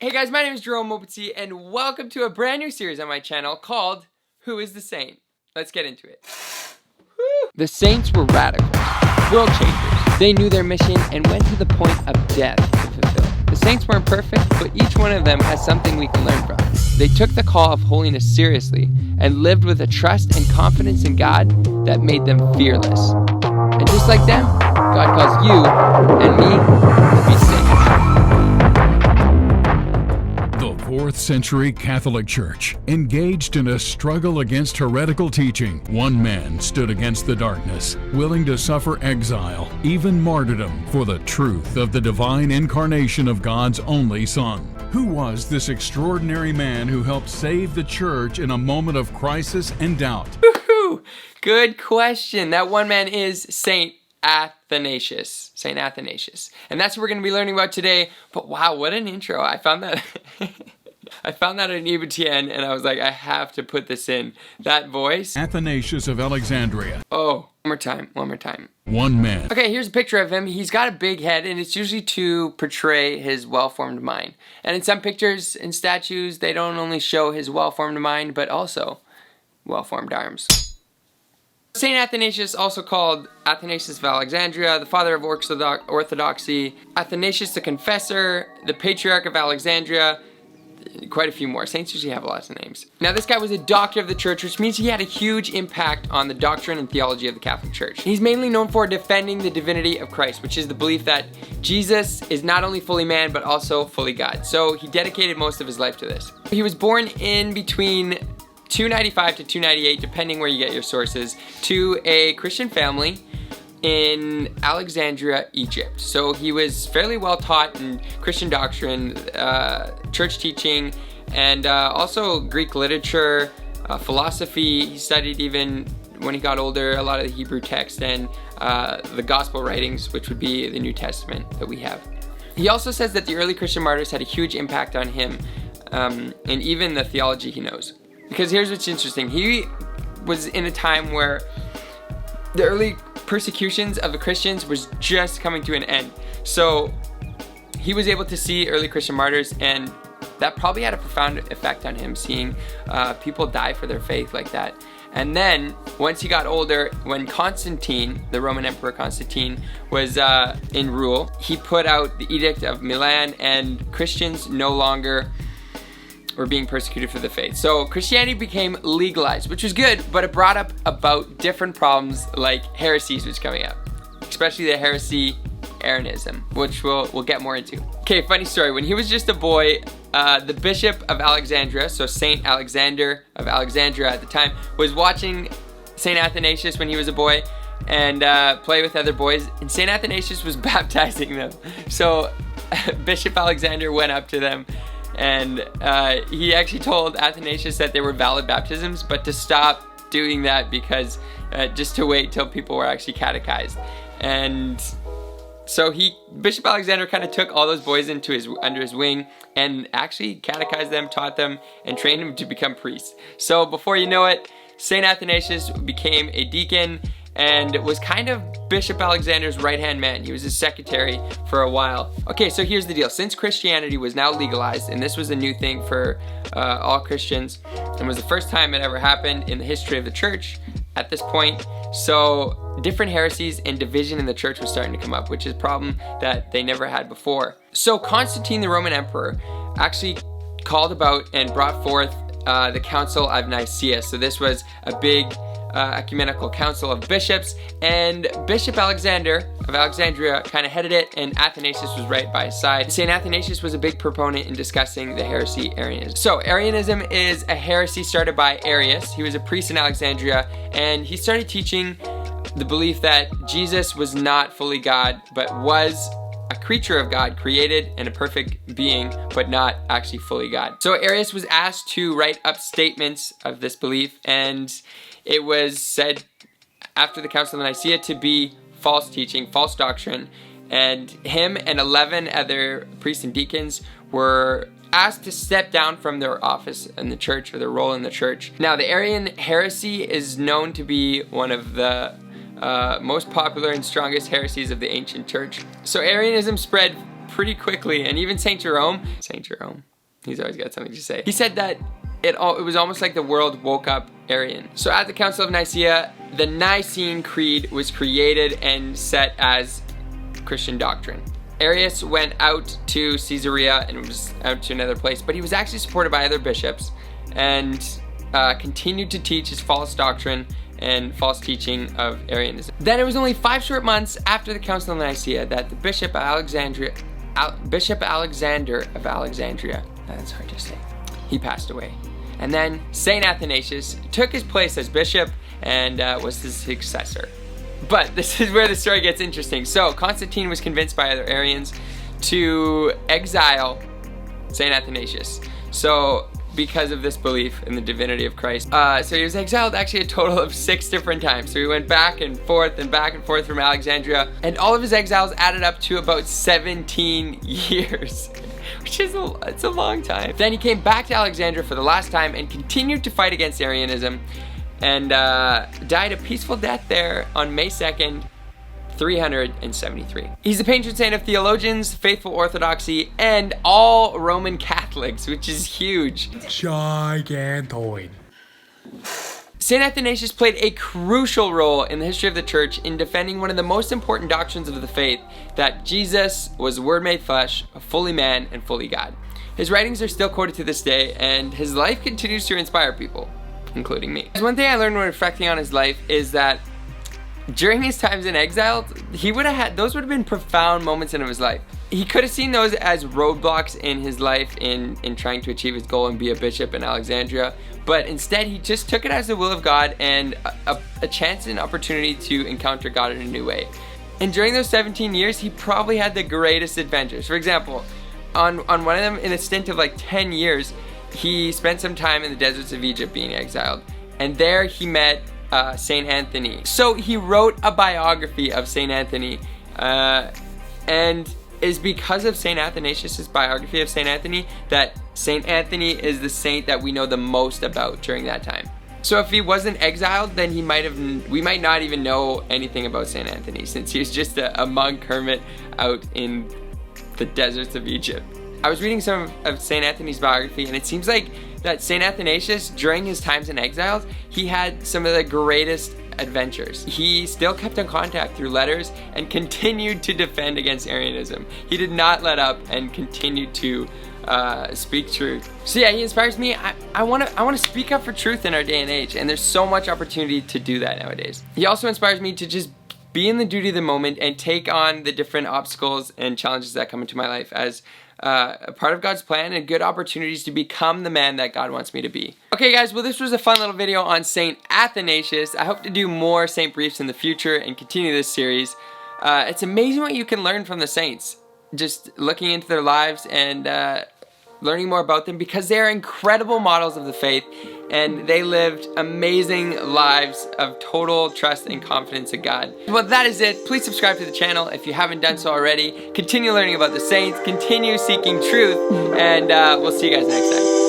Hey guys, my name is Jerome Mopetsi, and welcome to a brand new series on my channel called Who is the Saint? Let's get into it. Woo! The saints were radicals, world changers. They knew their mission and went to the point of death to fulfill. The saints weren't perfect, but each one of them has something we can learn from. They took the call of holiness seriously and lived with a trust and confidence in God that made them fearless. And just like them, God calls you and me to be saints. The 4th century Catholic Church engaged in a struggle against heretical teaching. One man stood against the darkness, willing to suffer exile, even martyrdom, for the truth of the divine incarnation of God's only Son. Who was this extraordinary man who helped save the church in a moment of crisis and doubt? Woohoo! Good question. That one man is Saint Athanasius. Saint Athanasius. And that's what we're going to be learning about today. But wow, what an intro. I found that I found that on EBTN and I was like, I have to put this in. That voice. Athanasius of Alexandria. Oh, one more time. One man. Okay, here's a picture of him. He's got a big head and it's usually to portray his well-formed mind. And in some pictures and statues, they don't only show his well-formed mind, but also well-formed arms. Saint Athanasius, also called Athanasius of Alexandria, the father of orthodoxy, Athanasius the Confessor, the Patriarch of Alexandria, quite a few more. Saints usually have lots of names. Now this guy was a doctor of the church, which means he had a huge impact on the doctrine and theology of the Catholic Church. He's mainly known for defending the divinity of Christ, which is the belief that Jesus is not only fully man, but also fully God. So he dedicated most of his life to this. He was born in between 295 to 298, depending where you get your sources, to a Christian family in Alexandria, Egypt. So he was fairly well taught in Christian doctrine, church teaching, and also Greek literature, philosophy. He studied, even when he got older, a lot of the Hebrew text and the gospel writings, which would be the New Testament that we have. He also says that the early Christian martyrs had a huge impact on him, and even the theology he knows. Because here's what's interesting. He was in a time where the early persecutions of the Christians was just coming to an end. So he was able to see early Christian martyrs, and that probably had a profound effect on him, seeing people die for their faith like that. And then once he got older, when Constantine, the Roman Emperor Constantine, was in rule, he put out the Edict of Milan, and Christians no longer were being persecuted for the faith. So Christianity became legalized, which was good, but it brought up about different problems like heresies which coming up, especially the heresy Arianism, which we'll get more into. Okay, funny story. When he was just a boy, the Bishop of Alexandria, so Saint Alexander of Alexandria at the time, was watching Saint Athanasius when he was a boy and play with other boys, and Saint Athanasius was baptizing them. So Bishop Alexander went up to them, and he actually told Athanasius that they were valid baptisms, but to stop doing that because just to wait till people were actually catechized. And so Bishop Alexander kind of took all those boys under his wing and actually catechized them, taught them, and trained them to become priests. So before you know it, Saint Athanasius became a deacon and was kind of Bishop Alexander's right-hand man. He was his secretary for a while. Okay, so here's the deal. Since Christianity was now legalized, and this was a new thing for all Christians, and was the first time it ever happened in the history of the church at this point, so different heresies and division in the church was starting to come up, which is a problem that they never had before. So Constantine, the Roman emperor, actually called about and brought forth the Council of Nicaca. So this was a big ecumenical council of bishops, and Bishop Alexander of Alexandria kind of headed it, and Athanasius was right by his side. Saint Athanasius was a big proponent in discussing the heresy Arianism. So Arianism is a heresy started by Arius. He was a priest in Alexandria, and he started teaching the belief that Jesus was not fully God, but was a creature of God, created and a perfect being, but not actually fully God. So Arius was asked to write up statements of this belief, and it was said after the Council of Nicaea to be false teaching, false doctrine, and him and 11 other priests and deacons were asked to step down from their office in the church, or their role in the church. Now, the Arian heresy is known to be one of the most popular and strongest heresies of the ancient church. So Arianism spread pretty quickly, and even Saint Jerome, He's always got something to say. He said that it was almost like the world woke up Arian. So at the Council of Nicaea, the Nicene Creed was created and set as Christian doctrine. Arius went out to Caesarea and was out to another place, but he was actually supported by other bishops and continued to teach his false doctrine and false teaching of Arianism. Then it was only 5 short months after the Council of Nicaea that the Bishop Alexander of Alexandria, that's hard to say, he passed away. And then St. Athanasius took his place as bishop and was his successor. But this is where the story gets interesting. So Constantine was convinced by other Arians to exile St. Athanasius. So because of this belief in the divinity of Christ. So he was exiled actually a total of 6 different times. So he went back and forth from Alexandria. And all of his exiles added up to about 17 years. Which is it's a long time. Then he came back to Alexandria for the last time and continued to fight against Arianism and died a peaceful death there on May 2nd, 373. He's the patron saint of theologians, faithful orthodoxy, and all Roman Catholics, which is huge. Gigantoid. St. Athanasius played a crucial role in the history of the church in defending one of the most important doctrines of the faith, that Jesus was the Word made flesh, fully man and fully God. His writings are still quoted to this day, and his life continues to inspire people, including me. One thing I learned when reflecting on his life is that during his times in exile, those would have been profound moments in his life. He could have seen those as roadblocks in his life in trying to achieve his goal and be a bishop in Alexandria, but instead he just took it as the will of God and a chance and opportunity to encounter God in a new way. And during those 17 years, he probably had the greatest adventures. For example, on one of them, in a stint of like 10 years, he spent some time in the deserts of Egypt being exiled, and there he met Saint Anthony. So he wrote a biography of Saint Anthony, and is because of Saint Athanasius' biography of Saint Anthony that Saint Anthony is the saint that we know the most about during that time. So if he wasn't exiled, then we might not even know anything about Saint Anthony, since he was just a monk hermit out in the deserts of Egypt. I was reading some of Saint Anthony's biography, and it seems like that Saint Athanasius, during his times in exile, he had some of the greatest adventures. He still kept in contact through letters and continued to defend against Arianism. He did not let up and continued to speak truth. So yeah, he inspires me. I want to speak up for truth in our day and age, and there's so much opportunity to do that nowadays. He also inspires me to just be in the duty of the moment and take on the different obstacles and challenges that come into my life as a part of God's plan and good opportunities to become the man that God wants me to be. Okay guys, well this was a fun little video on St. Athanasius. I hope to do more saint briefs in the future and continue this series. It's amazing what you can learn from the saints, just looking into their lives and learning more about them, because they are incredible models of the faith and they lived amazing lives of total trust and confidence in God. Well, that is it. Please subscribe to the channel if you haven't done so already. Continue learning about the saints, continue seeking truth, and we'll see you guys next time.